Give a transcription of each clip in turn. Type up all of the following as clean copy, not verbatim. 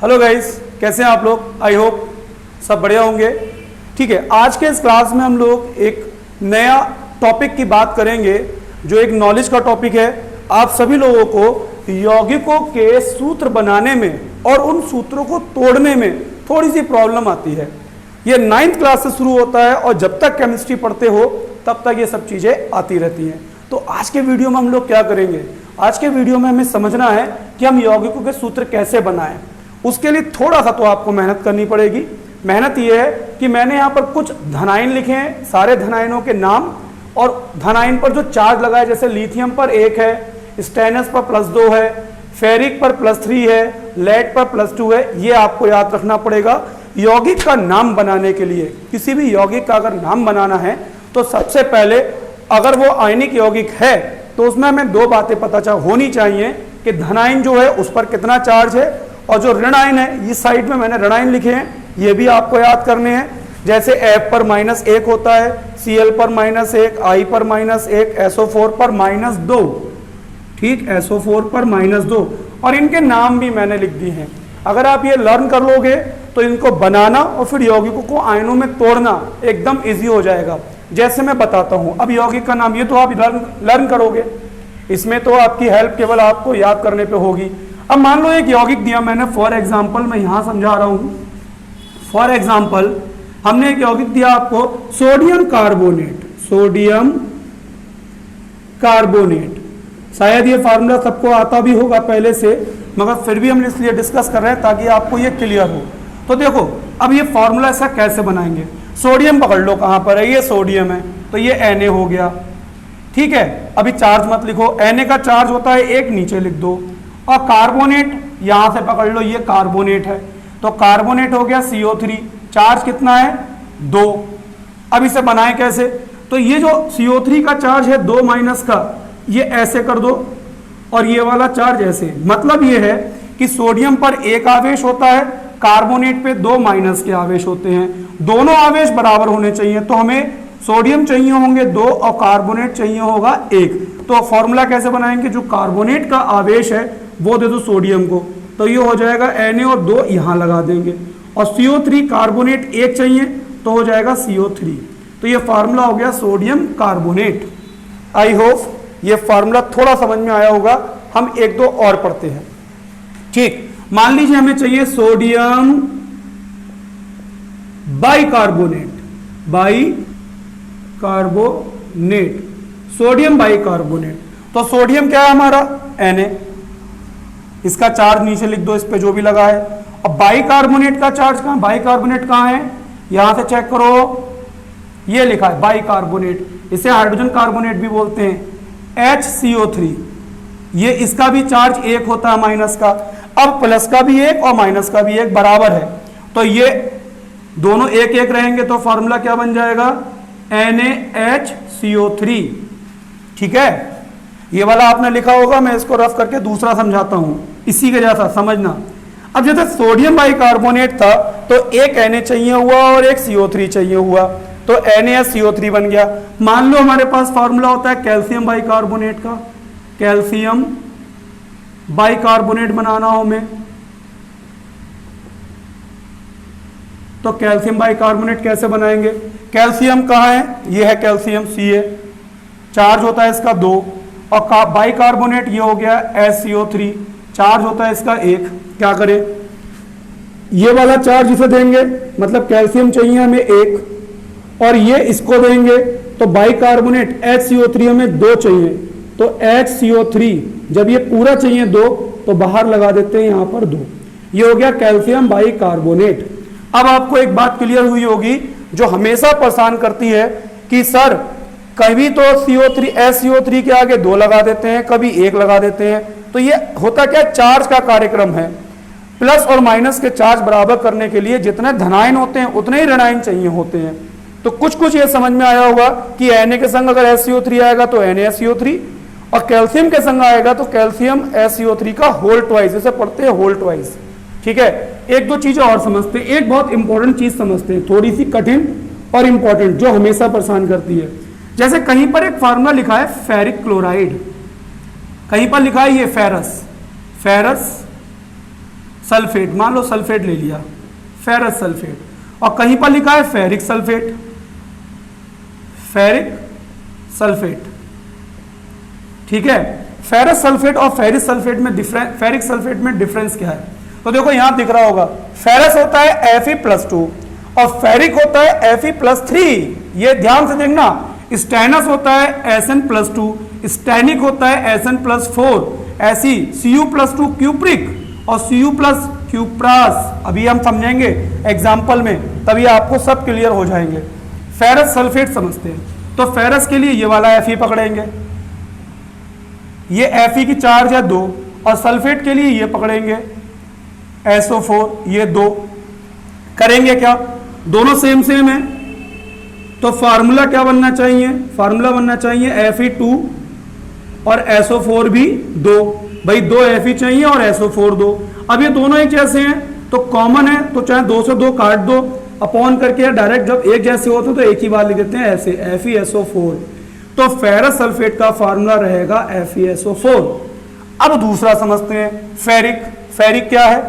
Hello guys, कैसे हैं आप लोग। आई होप सब बढ़िया होंगे। ठीक है, आज के इस क्लास में हम लोग एक नया टॉपिक की बात करेंगे जो एक नॉलेज का टॉपिक है। आप सभी लोगों को यौगिकों के सूत्र बनाने में और उन सूत्रों को तोड़ने में थोड़ी सी प्रॉब्लम आती है। ये 9th क्लास से शुरू होता है और जब तक केमिस्ट्री पढ़ते हो तब तक ये सब चीज़ें आती रहती हैं। तो आज के वीडियो में हम लोग क्या करेंगे, आज के वीडियो में हमें समझना है कि हम यौगिकों के सूत्र कैसे बनाएं। उसके लिए थोड़ा सा तो आपको मेहनत करनी पड़ेगी। मेहनत ये है कि मैंने यहाँ पर कुछ धनायन लिखे हैं, सारे धनायनों के नाम, और धनायन पर जो चार्ज लगा है, जैसे लिथियम पर 1 है, स्टेनस पर +2 है, फेरिक पर +3 है, लेड पर +2 है। ये आपको याद रखना पड़ेगा। यौगिक का नाम बनाने के लिए, किसी भी यौगिक का अगर नाम बनाना है तो सबसे पहले अगर वो आयनिक यौगिक है तो उसमें हमें 2 बातें पता होनी चाहिए कि धनायन जो है उस पर कितना चार्ज है, और जो ऋणायन है, इस साइड में मैंने ऋणायन लिखे हैं, ये भी आपको याद करने हैं। जैसे F पर -1 होता है, Cl पर -1, I पर -1, SO4 पर -2। ठीक, SO4 पर -2, और इनके नाम भी मैंने लिख दिए हैं। अगर आप ये लर्न कर लोगे तो इनको बनाना और फिर यौगिकों को आयनों में तोड़ना एकदम इजी हो जाएगा। जैसे मैं बताता हूं, अब यौगिक का नाम ये तो आप लर्न करोगे, इसमें तो आपकी हेल्प केवल आपको याद करने पे होगी। अब मान लो एक यौगिक दिया मैंने, फॉर एग्जांपल मैं यहां समझा रहा हूं। फॉर एग्जांपल हमने एक यौगिक दिया आपको सोडियम कार्बोनेट। सोडियम कार्बोनेट, शायद ये फार्मूला सबको आता भी होगा पहले से, मगर फिर भी हम इसलिए डिस्कस कर रहे हैं ताकि आपको ये क्लियर हो। तो देखो, अब ये फार्मूला ऐसा कैसे बनाएंगे। सोडियम पकड़ लो, कहां पर है, ये सोडियम है तो ये Na हो गया। ठीक है, अभी चार्ज मत लिखो, Na का चार्ज होता है 1, नीचे लिख दो। और कार्बोनेट यहां से पकड़ लो, ये कार्बोनेट है तो कार्बोनेट हो गया CO3। चार्ज कितना है, 2। अब इसे बनाएं कैसे, तो ये जो CO3 का चार्ज है 2 माइनस का, ये ऐसे कर दो और ये वाला चार्ज ऐसे। मतलब ये है कि सोडियम पर 1 आवेश होता है, कार्बोनेट पे 2 माइनस के आवेश होते हैं। दोनों आवेश बराबर होने चाहिए, तो हमें सोडियम चाहिए होंगे 2 और कार्बोनेट चाहिए होगा 1। तो फॉर्मूला कैसे बनाएंगे, जो कार्बोनेट का आवेश है वो दे दो सोडियम को, तो ये हो जाएगा Na और 2 यहां लगा देंगे, और CO3 कार्बोनेट 1 चाहिए तो हो जाएगा CO3। तो ये फार्मूला हो गया सोडियम कार्बोनेट। आई होप ये फार्मूला थोड़ा समझ में आया होगा। हम 1-2 और पढ़ते हैं। ठीक, मान लीजिए हमें चाहिए sodium bicarbonate. Bicarbonate, sodium bicarbonate. तो सोडियम क्या है हमारा, Na, इसका चार्ज नीचे लिख दो, इस पे जो भी लगा है। अब बाइकार्बोनेट का चार्ज कहां, बाइकार्बोनेट कहां है, यहां से चेक करो, ये लिखा है बाइकार्बोनेट। इसे हाइड्रोजन कार्बोनेट भी बोलते हैं, HCO3। ये इसका भी चार्ज 1 होता है माइनस का। अब प्लस का भी 1 और माइनस का भी 1 बराबर है, तो ये दोनों 1-1 रहेंगे, तो फॉर्मूला क्या बन जाएगा, NaHCO3। ठीक है, ये वाला आपने लिखा होगा, मैं इसको रफ करके दूसरा समझाता हूं, इसी के जैसा समझना। अब जैसे सोडियम बाइकार्बोनेट था तो एक Na चाहिए हुआ और एक CO3 चाहिए हुआ, तो NaCO3 बन गया। मान लो हमारे पास फार्मूला होता है कैल्शियम बाइकार्बोनेट का। कैल्शियम बाइकार्बोनेट बनाना हो हमें, तो कैल्शियम बाइकार्बोनेट कैसे बनाएंगे। कैल्शियम कहाँ है, ये है कैल्शियम, Ca। चार्ज होता है इसका 2, और बाइकार्बोनेट ये हो गया HCO3, चार्ज होता है इसका 1। क्या करें, ये वाला चार्ज इसे देंगे, मतलब कैल्शियम चाहिए हमें 1, और ये इसको देंगे, तो बाइकार्बोनेट HCO3 हमें 2 चाहिए, तो HCO3 जब ये पूरा चाहिए 2 तो बाहर लगा देते हैं यहां पर 2। ये हो गया कैल्शियम बाइकार्बोनेट। अब आपको एक बात क्लियर हुई होगी जो हमेशा परेशान करती है कि सर कभी तो HCO3 के आगे 2 लगा देते हैं, कभी 1 लगा देते हैं। तो ये होता क्या, चार्ज का कार्यक्रम है। प्लस और माइनस के चार्ज बराबर करने के लिए जितने धनायन होते हैं उतने ही ऋणायन चाहिए होते हैं। तो कुछ ये समझ में आया होगा कि Na के संग अगर HCO3 आएगा तो NaCO3, और कैल्शियम के संग आएगा तो कैल्शियम HCO3 का होल ट्वाइस, इसे पढ़ते हैं होल ट्वाइस। ठीक है, 1-2 चीजें और समझते हैं। एक बहुत इंपॉर्टेंट चीज समझते हैं, थोड़ी सी कठिन और इंपॉर्टेंट, जो हमेशा परेशान करती है। जैसे कहीं पर एक फार्मूला लिखा है फेरिक क्लोराइड, कहीं पर लिखा है ये फेरस सल्फेट, मान लो सल्फेट ले लिया, फेरस सल्फेट, और कहीं पर लिखा है फेरिक सल्फेट, फेरिक सल्फेट, ठीक है। फेरस सल्फेट और फेरिक सल्फेट में फेरिक सल्फेट में डिफरेंस क्या है? तो देखो यहां दिख रहा होगा, फेरस होता है Fe+2 और फेरिक होता है Fe+3। ये ध्यान से देखना, स्टेनस होता है Sn+2, स्टेनिक होता है Sn+4, ऐसी Cu+2 क्यूप्रिक और Cu+ क्यूप्रास। अभी हम समझेंगे एग्जाम्पल में, तभी आपको सब क्लियर हो जाएंगे। फेरस सल्फेट समझते हैं, तो फेरस के लिए ये वाला Fe पकड़ेंगे, ये Fe की चार्ज है 2, और सल्फेट के लिए ये पकड़ेंगे SO4, ये 2। करेंगे क्या, दोनों सेम सेम है, तो फार्मूला क्या बनना चाहिए? फार्मूला बनना चाहिए Fe2 और SO4 भी 2। भाई 2 Fe चाहिए और SO4 2। अब ये दोनों एक जैसे हैं तो कॉमन है, तो चाहे 2 से 2 काट दो, अपॉन करके डायरेक्ट जब एक जैसे होते हैं तो एक ही बार लिख देते हैं ऐसे FeSO4। तो फेरस सल्फेट का फार्मूला रहेगा FeSO4। अब दूसरा समझते हैं, फेरिक। फेरिक क्या है?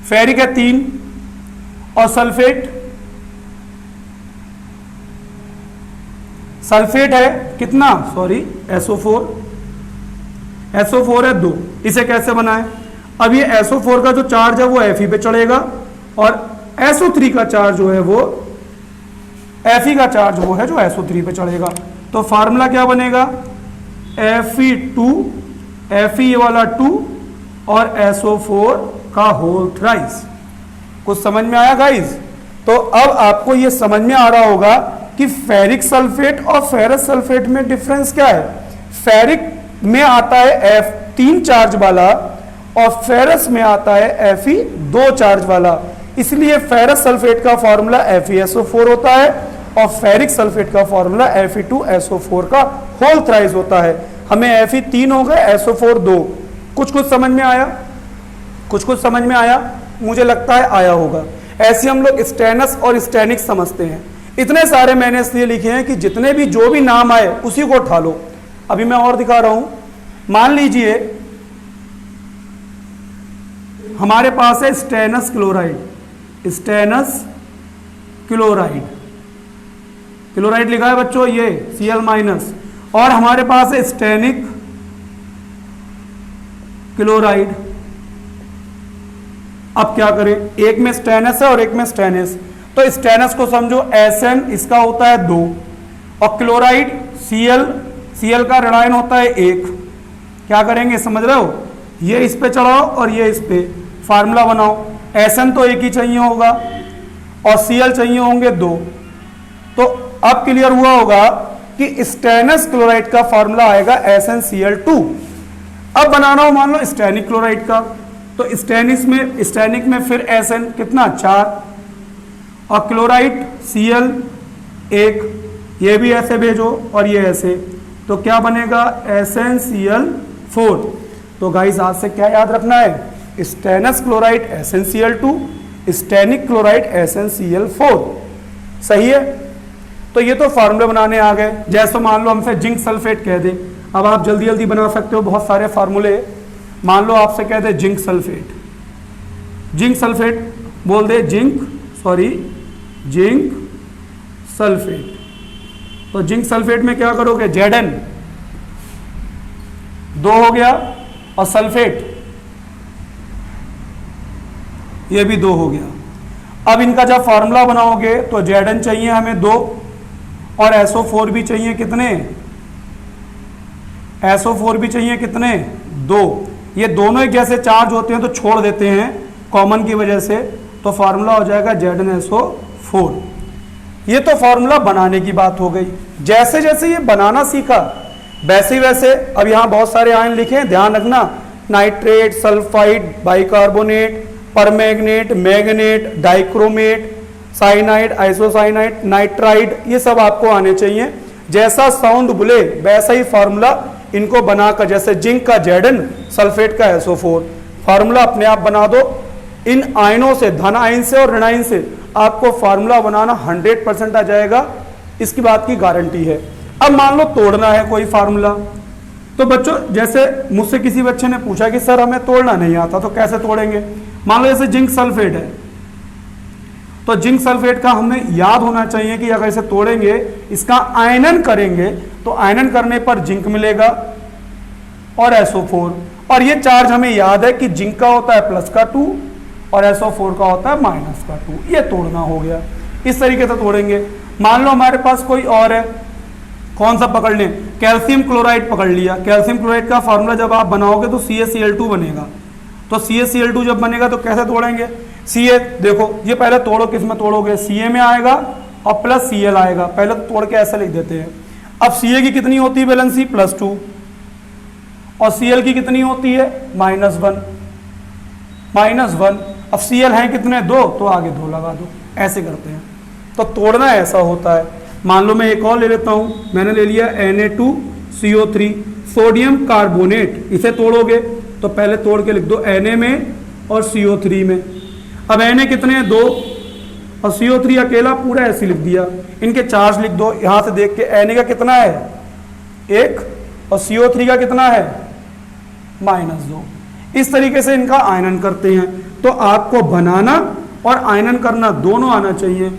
फेरिक है 3, और सल्फेट, सल्फेट है कितना? सॉरी SO4, SO4 है 2। इसे कैसे बनाएं? अब ये SO4 का जो चार्ज है वो Fe पे चढ़ेगा, और SO3 का चार्ज जो है वो Fe का चार्ज वो है जो SO3 पे चढ़ेगा। तो फार्मूला क्या बनेगा? Fe2, Fe ये वाला 2 और SO4 का होल थ्राइस। कुछ समझ में आया गाइस? तो अब आपको ये समझ में आ रहा होगा कि फेरिक सल्फेट और फेरस सल्फेट में डिफरेंस क्या है। फेरिक में आता है F3 चार्ज वाला और फेरस में आता है Fe 2 चार्ज वाला, इसलिए फेरस सल्फेट का फॉर्मूला FeSO4 होता है और फेरिक सल्फेट का फॉर्मूला Fe2SO4 का होल थ्राइस होता है। हमें Fe 3 हो गए, SO4 2। कुछ कुछ समझ में आया? कुछ कुछ समझ में आया? मुझे लगता है आया होगा। ऐसे हम लोग स्टेनस और स्टेनिक समझते हैं। इतने सारे मैंने इसलिए लिखे हैं कि जितने भी जो भी नाम आए उसी को उठा लो। अभी मैं और दिखा रहा हूं, मान लीजिए हमारे पास है stannous chloride. Stannous chloride, chloride लिखा है बच्चों ये Cl-, और हमारे पास है स्टेनिक क्लोराइड। अब क्या करें, एक में स्टेनस है और एक में स्टेनस, तो स्टेनस को समझो Sn, इसका होता है 2, और क्लोराइड Cl का ऋणायन होता है 1। क्या करेंगे समझ रहे हो? ये इस पे चढ़ाओ और ये इस पे, फार्मूला बनाओ। Sn तो एक ही चाहिए होगा और Cl चाहिए होंगे 2। तो अब क्लियर हुआ होगा कि स्टेनस क्लोराइड का फार्मूला आएगा SnCl2। अब बनाना हो मान लो स्टेनिक क्लोराइड का, तो स्टेनिक में फिर Sn कितना 4 और क्लोराइड Cl 1, ये भी ऐसे भेजो और ये ऐसे, तो क्या बनेगा SnCl4। तो गाइस आज से क्या याद रखना है? Stannous chloride SnCl2, stannic chloride SnCl4। सही है? तो ये तो फार्मूले बनाने आ गए। जैसे मान लो हमसे जिंक सल्फेट कह दे, अब आप जल्दी जल्दी बना सकते हो बहुत सारे फार्मूले। मान लो आपसे कह दे जिंक सल्फेट, जिंक सल्फेट बोल दे जिंक सल्फेट, तो जिंक सल्फेट में क्या करोगे? Zn 2 हो गया और सल्फेट ये भी 2 हो गया। अब इनका जब फार्मूला बनाओगे तो Zn चाहिए हमें 2 और SO4 भी चाहिए कितने? SO4 भी चाहिए कितने? 2। ये दोनों एक जैसे चार्ज होते हैं तो छोड़ देते हैं कॉमन की वजह से, तो फार्मूला हो जाएगा ZnSO4। ये तो फार्मूला बनाने की बात हो गई। जैसे जैसे ये बनाना सीखा वैसे वैसे, अब यहाँ बहुत सारे आयन लिखे हैं, ध्यान रखना, nitrate, sulphide, bicarbonate, permanganate, manganate, dichromate, cyanide, isocyanide, nitride, ये सब आपको आने चाहिए। जैसा साउंड बोले वैसा ही फार्मूला इनको बनाकर, जैसे जिंक का Zn, सल्फेट का SO4, फार्मूला अपने आप बना दो। इन आयनों से, धन आयन से और ऋण आयन से आपको फार्मूला बनाना 100% आ जाएगा, इसकी बात की गारंटी है। अब मान लो तोड़ना है कोई फार्मूला, तो बच्चों जैसे मुझसे किसी बच्चे ने पूछा कि सर हमें तोड़ना नहीं आता तो कैसे तोड़ेंगे, मान लो जैसे जिंक सल्फेट है, तो जिंक सल्फेट का हमें याद होना चाहिए कि अगर इसे तोड़ेंगे, इसका आयनन करेंगे तो आयनन करने पर जिंक मिलेगा और SO4, और ये चार्ज हमें याद है कि जिंक का होता है प्लस का 2 और SO4 का होता है माइनस का 2। ये तोड़ना हो गया, इस तरीके से तोड़ेंगे। मान लो हमारे पास कोई और है, कौन सा पकड़ लें, कैल्शियम क्लोराइड पकड़ लिया। कैल्शियम क्लोराइड का फॉर्मूला जब आप बनाओगे तो CaCl2 बनेगा, तो CaCl2 जब बनेगा तो कैसे तोड़ेंगे, Ca देखो ये पहले तोड़ो, किस में तोड़ोगे, Ca में आएगा और प्लस Cl आएगा, पहले तो तोड़ के ऐसे लिख देते हैं। अब Ca की कितनी होती है वैलेंसी, +2, और Cl की कितनी होती है, -1। अब Cl हैं कितने, 2, तो आगे 2 लगा दो, ऐसे करते हैं। तो तोड़ना ऐसा होता है। मान लो मैं एक और ले लेता हूं, मैंने ले लिया Na2CO3 सोडियम कार्बोनेट, इसे तोड़ोगे तो पहले तोड़ के लिख दो Na में और CO3 में। अब Na कितने हैं, 2, और CO3 अकेला पूरा ऐसे लिख दिया। इनके चार्ज लिख दो, यहां से देख के Na का कितना है, 1, और CO3 का कितना है, -2। इस तरीके से इनका आयनन करते हैं। तो आपको बनाना और आयनन करना दोनों आना चाहिए।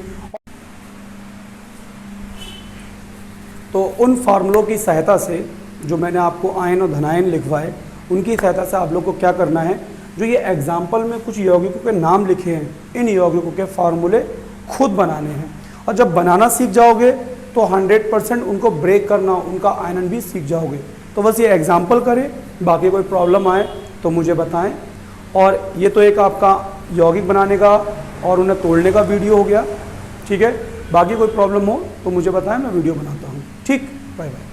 तो उन फार्मूलों की सहायता से जो मैंने आपको आयन और धनायन लिखवाए, उनकी सहायता से आप लोग को क्या करना है, जो ये एग्जाम्पल में कुछ यौगिकों के नाम लिखे हैं, इन यौगिकों के फार्मूले खुद बनाने हैं। और जब बनाना सीख जाओगे तो 100% उनको ब्रेक करना, उनका आयनन भी सीख जाओगे। तो बस ये एग्जाम्पल करें, बाकी कोई प्रॉब्लम आए तो मुझे बताएं। और ये तो एक आपका यौगिक बनाने का और उन्हें तोड़ने का वीडियो हो गया, ठीक है। बाकी कोई प्रॉब्लम हो तो मुझे बताएं, मैं वीडियो बनाता हूँ। ठीक, बाय बाय।